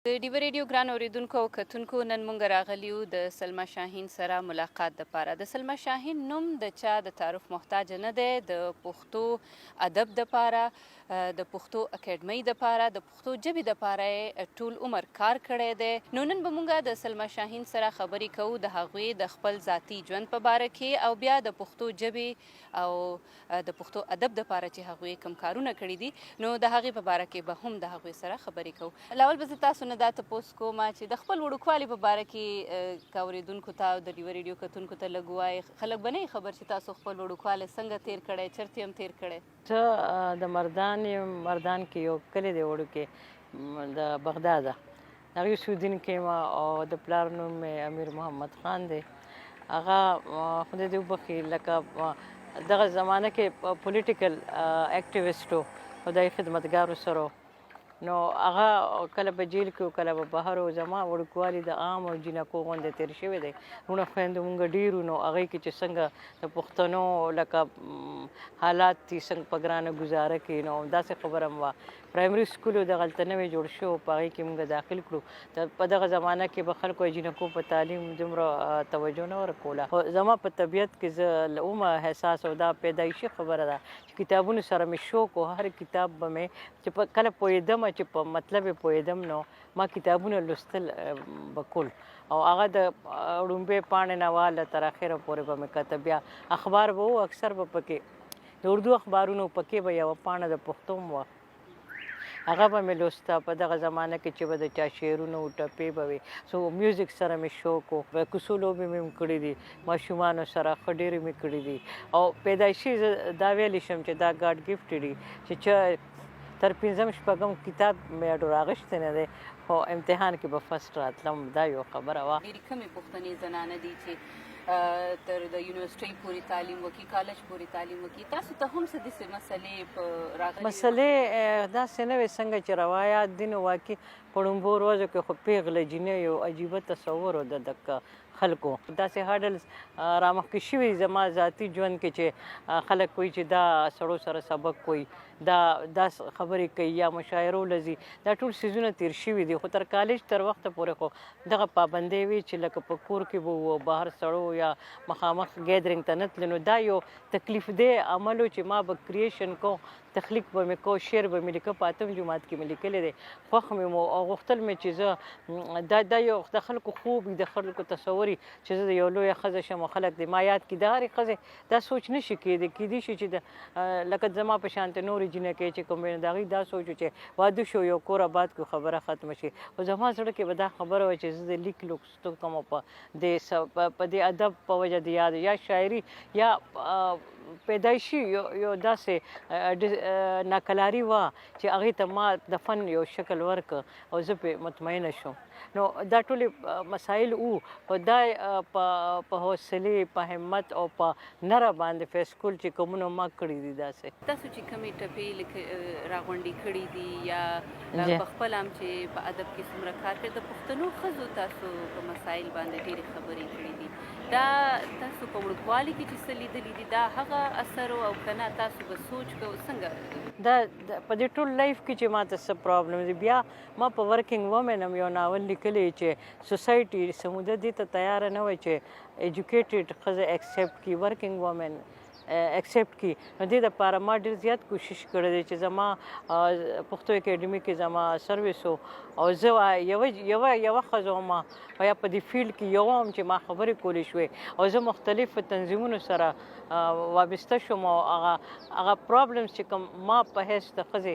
د ډیو ریډیو ګران اوریدونکو او کتونکو نن مونږ راغلی یو د سلما شاهین سره ملاقات دپاره. د سلما شاهین نوم د چا د تعارف محتاج نه دی. د پښتو ادب دپاره، د پښتو اکیډمۍ دپاره، د پښتو ژبې دپاره یې ټول عمر کار کړی دی. نو نن به مونږ د سلما شاهین سره خبرې کوو د هغوی د خپل ذاتي ژوند په باره کې او بیا د پښتو ژبې او د پښتو ادب دپاره چې هغوی کوم کارونه کړي دي نو د هغې په باره کې به هم د هغوی سره خبرې کوو. لاول به زه تاسو نه دا تپوس کوم چې د خپل وړوکوالي په باره کې که اورېدونکو ته او د ډیو ریډیو کتونکو ته لږ ووایي، خلک به نه وي خبر چې تاسو خپل وړوکوالی څنګه تېر کړی، چېرته هم تېر کړی؟ زه د مردان یم. مردان کې یو کلی دی وړوکی د بغداده، د هغې اوسېدونکی یم او د پلار نوم مې امیر محمد خان دی. هغه خدای دې وبخي لکه دغه زمانه کې پولیټیکل اکټیویسټ و، خدای خدمتګارو سره نو هغه کله په جیل کې و کله به بهر و. زما وړوکوالي د عام او جینکو غوندې تېر شوی دی. وروڼه خویندو مونږ ډېر وو نو هغې کې چې څنګه د پښتنو لکه حالات دي څنګه په ګرانه ګزاره کوي نو داسې خبره هم وه. پرایمري سکول و دغلته نوی جوړ شو، په هغې کې مونږ داخل کړو. په دغه زمانه کې به خلکو جینکو په تعلیم دومره توجه نه ورکوله. خو زما په طبیعت کې زه اومه حساس او دا پیدایشي خبره ده چې کتابونو سره مې شوق و. هر کتاب به مې چې کله پوهېدم چې په مطلب یې پوهېدم نو ما کتابونه لوستل به کول او هغه د ړومبۍ پاڼې نه واله تر اخره پورې به مې کته. بیا اخبار به و، اکثر به پکې د اردو اخبارونو پکې به یوه پاڼه د پښتو هم وه، هغه به مې لوسته. په دغه زمانه کې چې به د چا شعرونه و ټپې به وي. سو میوزیک سره مې شوق و. په کوڅو لوبې مې هم کړي دي، ماشومانو سره ښه ډېرې مې کړي دي او پیدایشي زه دا ویلی شم چې دا ګاډ ګفټ دي چې تر پنځم شپږم کتاب مې اډو راغشتی نه دی خو امتحان کې به فسټ راتلم. دا یو خبره وه. ډېرې کمې پښتنې زنانه دي چې تر د یونیورسټۍ پورې تعلیم وکړي، کالج پورې تعلیم وکړي. تاسو ته هم څه داسې مسلې په راغلي؟ مسلې داسې نه وې څنګه چې روایات دي نو واقعي په ړومبو ورځو کې خو پیغله جینۍ یو عجیبه تصور و د دکه خلکو. داسې هډلز رامخکې شوي زما ذاتي ژوند کې چې خلک کوي چې دا سړو سره سبق کوي، دا خبرې کوي یا مشاعرو لځي، دا ټول څیزونه تېر شوي دي. خو تر کالج تر وخته پورې خو دغه پابندۍ وي چې لکه په کور کې به وو، بهر سړو یا مخامخ ګیدرینګ ته نه تللو. نو دا یو تکلیف دی عمل و چې ما به کریشن کو، تخلیق به مې کو، شعر به مې لیکه. په اتم جماعت کې مې لیکلی دی. خوښ مې مو او غوښتل مې چې زه دا یو د خلکو خوب وي، د خلکو تصور چې زه د یو لویه ښځه شم او خلک دې ما یاد کړي. د هرې ښځې دا سوچ نه شي کېدی. کېدی شي چې لکه زما په شانتې نورې جینکۍ چې کوم د هغوی دا سوچ و چې واده شو یو کور آباد کړو خبره ختمه شي. خو زما زړه کې به دا خبره وه چې زه د لیک لوستو کوم په دې ادب په وجه د یاد یا شاعري یا پیدایشي یو داسې ناکلاري وه چې هغې ته ما د فن یو شکل ورکړ او زه پرې مطمئنه شوم. نو دا ټولې مسایل وو خو دا په حوصلې، په همت او په نره باندې فیسکول چې کومونه ما کړي دي. داسې تاسو چې کومې ټپې راغونډې کړي دي یا په خپل هم چې په ادب کې څومره کار کوي، د پښتنو ښځو تاسو په مسایل باندې ډېرې خبرې کړي دي. دا تاسو په وړوکوالي کې چې څه لیدلي دي دا هغه اثر او که نه تاسو به سوچ کوئ څنګه؟ دا په دې ټول لایف کې چې ما ته څه پرابلم دی. بیا ما په ورکینګ وومن هم یو ناول لیکلی چې سوسایټي سموده دې ته تیاره نه وای چې ایجوکیټډ ښځه ایکسپټ کړي، ورکینګ وومن ایکسپټ کړي. نو دې دپاره ما ډېر زیات کوشش کړی دی چې زما پښتو اکیډمي کې زما سروس و او زه یوه ښځه وم یا په دې فیلډ کې یوه وم چې ما خبرې کولی شوې او زه مختلفو تنظیمونو سره وابسته شوم او هغه پرابلمز چې کوم ما په حیث د ښځې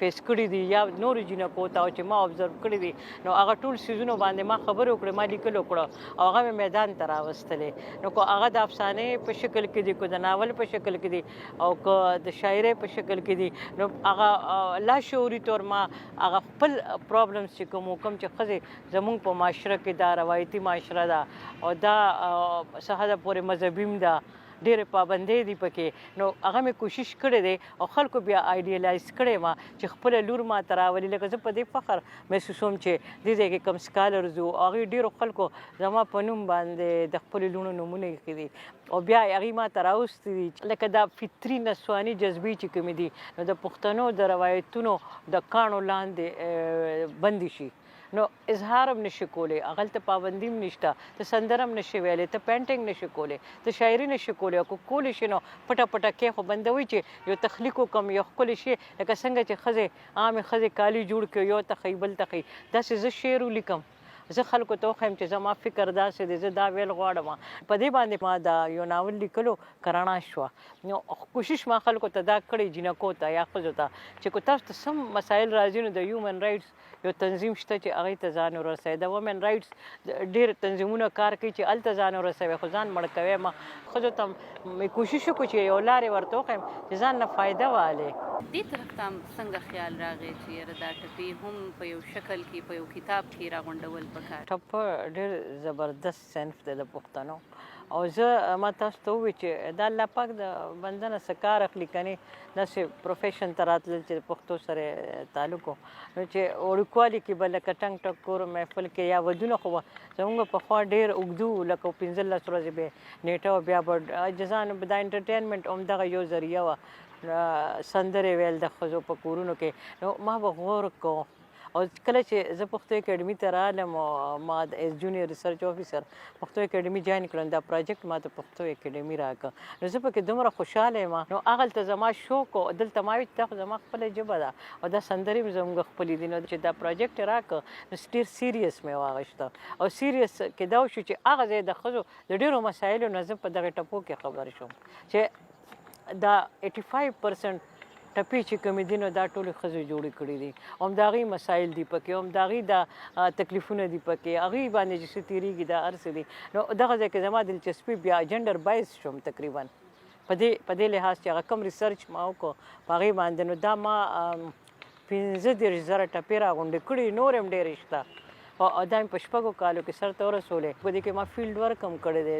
فیس کړي دي یا نورو جینکو ته چې ما ابزرو کړي دي نو هغه ټول څیزونو باندې ما خبرې وکړې، ما لیکل وکړه او هغه مې میدان ته راوستلې. نو که هغه د افسانې په شکل کې دي، که د ناول په شکل کې دي او که د شاعرۍ په شکل کې دي نو هغه لاشعوري طور ما هغه خپل پرابلمز چې کوم چې ښځې زموږ په معاشره کې دا روایتي معاشره ده او دا څه حده پورې مذهبي هم ده، ډېرې پابندۍ دي پکې. نو هغه مې کوشش کړی دی او خلکو بیا آیډیلایز کړی ما چې خپله لور ما ته راولي. لکه زه په دې فخر محسوسوم چې دې ځای کې کم سکالرز وو، هغوی ډېرو خلکو زما په نوم باندې د خپلو لوڼو نومونه ایښي دي او بیا هغوی ما ته راوستي دي. لکه دا فطري نسواني جذبې چې کومې دي نو د پښتنو د روایتونو د کاڼو لاندې بندې شي. نو اظهار هم نشي کولی، هغلته پابندي هم نشته، ته سندره هم نشي ویلی، ته پینټینګ نشي کولی، ته شاعري نشي کولی. او که کولی شي نو پټه پټه کې خو بندوي چې یو تخلیق وکړم، یو ښکلی شی لکه څنګه چې ښځې عامې ښځې کالي جوړ کړي، یو ته ښیي بل ته ښیي، داسې زه شعر ولیکم، زه خلکو ته وښیم چې زما فکر داسې دی، زه دا ویل غواړم. په دې باندې ما دا یو ناول لیکلو کراڼه شوه. نو کوشش ما خلکو ته دا کړی، جینکو ته یا ښځو ته، چې که تاسو ته سم مسایل راځي نو د هیومن رایټس یو تنظیم شته چې هغې ته ځان ورسوئ. د وومن رایټس ډېر تنظیمونه کار کوي چې هلته ځان ورسوئ، خو ځان مړ کوئ مه. ښځو ته مې کوشش وکړو چې یو لارې ورته وښیم چې ځان نه فایده والې. دې طرف ته څنګه خیال راغی چې یاره دا ټپې هم په یو شکل کې په یو کتاب کې راغونډول پکار؟ ټپه ډېر زبردست صنف دی د پښتنو، او زه ما تاسو ته ووایي چې دا الله پاک د بنده نه څه کار اخلي کنې داسې پروفیشن ته راتلل چې د پښتو سره تعلق و، نو چې وړوکوالي کې به لکه ټنګ ټکور محفل کې یا ودونه خو به زموږ پخوا ډېر اوږده وو، لکه 15 ورځې به نیټه وه، بیا به جزان دا انټرټینمنټ همدغه یو ذریعه وه، سندرې ویل د ښځو په کورونو کې. نو ما به غور کوم، او کله چې زه پښتو اکیډمي ته رالم او ما ایز جونیر ریسرچ افیسر پښتو اکیډمي جوین کړم، دا پروجیکټ ما ته پښتو اکیډمي راکړه، نو زه پکې دومره خوشحاله یم. نو هغلته زما شوق و، دلته ما وایي چې دا خو زما خپله ژبه ده او دا سندرې هم زموږ خپلې دي. نو چې دا پروجیکټ یې راکړه نو ډېر سیریس مې واخیسته، او سیریس کېدو شو چې هغه ځای د ښځو د ډېرو مسایلو نه زه په دغې ټپو کې خبر شوم چې دا 85% ټپې چې کومې دي نو دا ټولې ښځو جوړې کړي دي، او همدغې مسایل دي پکې، او همدغې دا تکلیفونه دي پکې، هغې باندې چې څه تېرېږي دا هر څه دي. نو دغه ځای کې زما دلچسپي بیا جنډر بایز شوم تقریبا په دې لحاظ چې هغه کوم ریسرچ ما وکړو په هغې باندې. نو دا ما 15,000 ټپې راغونډې کړي، نور هم ډېرې شته، او دا مې په 6 کالو کې سرته ورسولې. په دې کې ما فیلډ ورک هم کړی دی،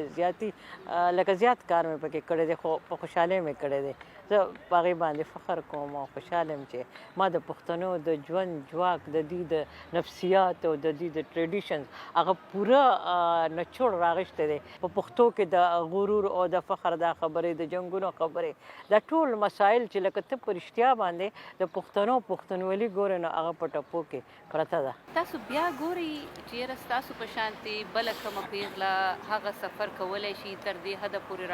زیات کار مې پکې کړی دی، خو په خوشحالۍ مې کړی دی. زه په هغې باندې فخر کوم او خوشحاله یم چې ما د پښتنو د ژوند ځواک، د دوی د نفسیات او د دوی د ټریډیشنز هغه پوره نچوړ راغښتی دی. په پښتو کې د غرور او د فخر دا خبرې، د جنګونو خبرې، دا ټول مسایل چې لکه ته په رښتیا باندې د پښتنو پښتونولي ګورې نو هغه په ټپو کې پرته ده. تاسو بیا ګورئ چې یاره ستاسو په شانتې بله کومه پیغله هغه سفر کولی شي تر دې حده پورې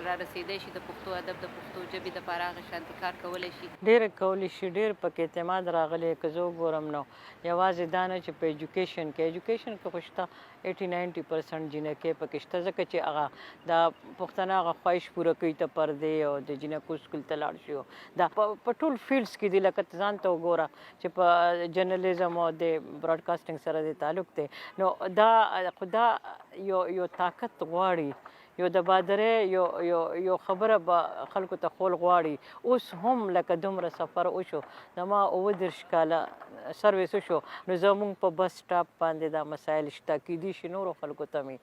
را رسېدی شي، د پښتو ادب د پښتو ژبې دپاره هغه شانتې کار کولی شي؟ ډېره کولی شي، ډېر پکې اعتماد راغلی. که زه وګورم نو یوازې دا نه چې په ایجوکیشن کې خو شته 80-90% جینکۍ پکې شته، ځکه چې هغه د پښتانه هغه خواهش پوره کوي ته پردې او د جینکو سکول ته لاړ شي. دا په ټول فیلډس کې دي، لکه ته ځان ته وګوره چې په جرنالیزم او د براډکاسټینګ سره د تعلق دی. نو دا خو دا یو طاقت غواړي، یو د بادرۍ یو خبره به خلکو ته خول غواړي. اوس هم لکه دومره سفر وشو، زما 29 کاله سرویس وشو، نو زموږ په بس سټاپ باندې دا مسایل شته، کیدای شي نورو خلکو ته مې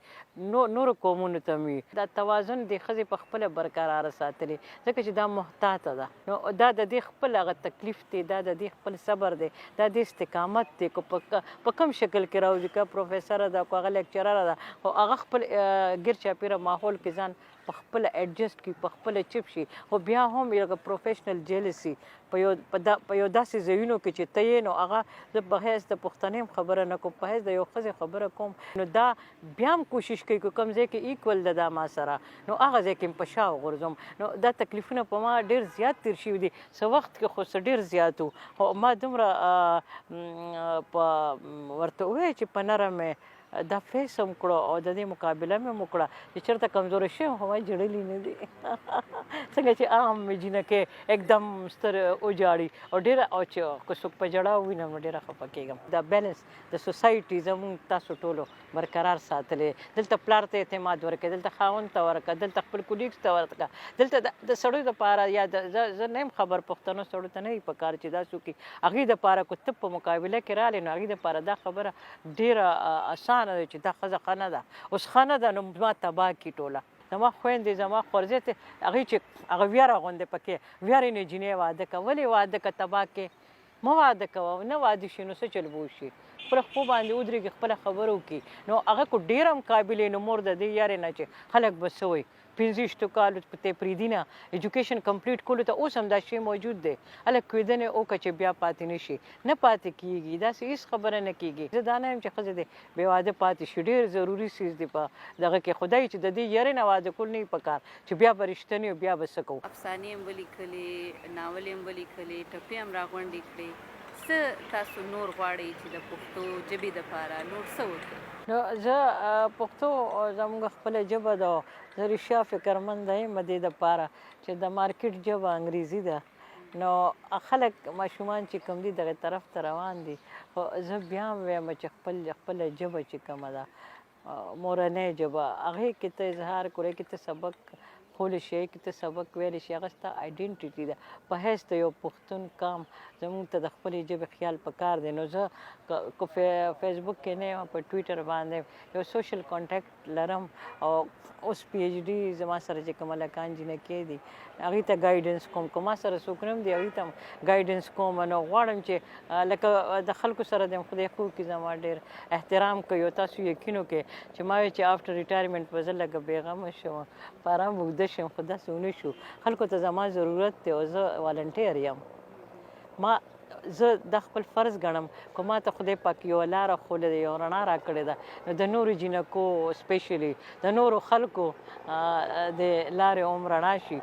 نورو قومونو ته مې دا توازن د ښځې په خپله برقراره ساتلی، ځکه چې دا محتاطه ده. نو دا د دې خپل هغه تکلیف دی، دا د دې خپل صبر دی، دا د استقامت دی. که په کوم شکل کې راوځي، که پروفیسره ده، که هغه لیکچرره ده، خو هغه خپل ګیر چاپېره ماحول کې ځان په خپله ایډجسټ کړي، په خپله چپ شي. خو بیا هم یو پروفیشنل جیلسي په یو داسې ځایونو کې چې ته یې، نو هغه زه په حیث د پښتنې هم خبره نه کوم، په حیث د یو ښځې خبره کوم، نو دا بیا هم کوشش کوي که کوم ځای کې ایکول ده دا ما سره، نو هغه ځای کې هم په شا وغورځوم. نو دا تکلیفونه په ما ډېر زیات تېر شوي دي، څه وخت کې خو څه ډېر زیات وو، خو ما دومره ورته ووایه چې په نرم دا فیس هم کړو او د دې مقابله مې وکړه چې چېرته کمزوری شوم، خو ما جړلي نه دي. څنګه چې عام جینکۍ एकदम ستر وجاړي او ډېره، او چې که څوک په ژړا ووینم نو ډېره خفه کېږم. دا بیلنس د سوسایټي زموږ تاسو ټولو برقرار ساتلی. دلته پلار ته اعتماد ورکړه، دلته خاوند ته ورکړه، دلته خپل کولیګس ته ورکړه، دلته د سړیو دپاره یا زه نه یم خبر، پښتنو سړیو ته نه وي په کار چې دا څوک هغې دپاره که ته په مقابله کې راغلی نو هغې دپاره دا خبره ډېره اسانه ده چې دا ښځه ښه نه ده، اوس ښه نه ده نو زما تباه کړي ټوله. زما خویندې، زما خورزې ته هغې چې هغه ویره غوندې پکې ویرې نه جینۍ واده که، ولې واده که تباه کې مه واده کوه، نه واده شي نو څه چل به وشي، خپله خپو باندې ودرېږي، خپله خبره وکړي. نو هغه کو ډېر هم قابل نو مور د دې یارې نه چې خلک به څه وایي، 15 کالو ته پریدي نه ایجوکیشن کمپلیټ کولو ته اوس هم دا شی موجود دی هلک کویدنې وکړه چې بیا پاتې نه شي نه پاتې کیږي داسې هېڅ خبره نه کیږي زه دا نه یم چې ښځه دې بې واده پاتې شي ډېر ضروري څیز دی په دغه کې خدای چې د دې یارې نه واده کول نه وي پکار چې بیا به رښتنې او بیا به څه کوو افسانې هم ولیکلې ناول هم ولیکلې ټپې هم راغونډې کړې څه تاسو نور غواړئ چې د پښتو ژبې دپاره نور څه وکړئ نو زه پښتو زموږ خپله ژبه ده زه رښتیا فکرمنده یم دې دپاره چې د مارکیټ ژبه انګریزي ده نو خلک ماشومان چې کوم دي دغه طرف ته روان دي خو زه بیا هم وایم چې خپله ژبه چې کومه ده مورنۍ ژبه هغې کې ته اظهار کړی کې ته سبق خولی شي کې ته سبق ویلی شي هغه ستا آیډنټیټي ده په حیث د یو پښتون قام زموږ ته د خپلې ژبې خیال پکار دی نو زه که فیسبوک کې نه یم په ټویټر باندې یو سوشل کانټیکټ لرم او اوس پی ایچ ډي زما سره چې کوم هلکان جینکې دي هغوی ته ګایډنس کوم که ما سره څوک نه هم دي هغوی ته هم ګایډنس کوم نو غواړم چې لکه د خلکو سره د خدای خو کې زما ډېر احترام کوي او تاسو یقین وکړئ چې ما وایي چې آفټر ریټایرمنټ به زه لږه بېغمه شم په ارام اوږده شم خو داسې ونه شو خلکو ته زما ضرورت دی او زه والنټیر یم زه دا خپل فرض ګڼم که ما ته خدای پاک یوه لاره ښوولې ده یو رڼا راکړې ده نو د نورو جینکو سپیشلی د نورو خلکو د لارې هم رڼا شي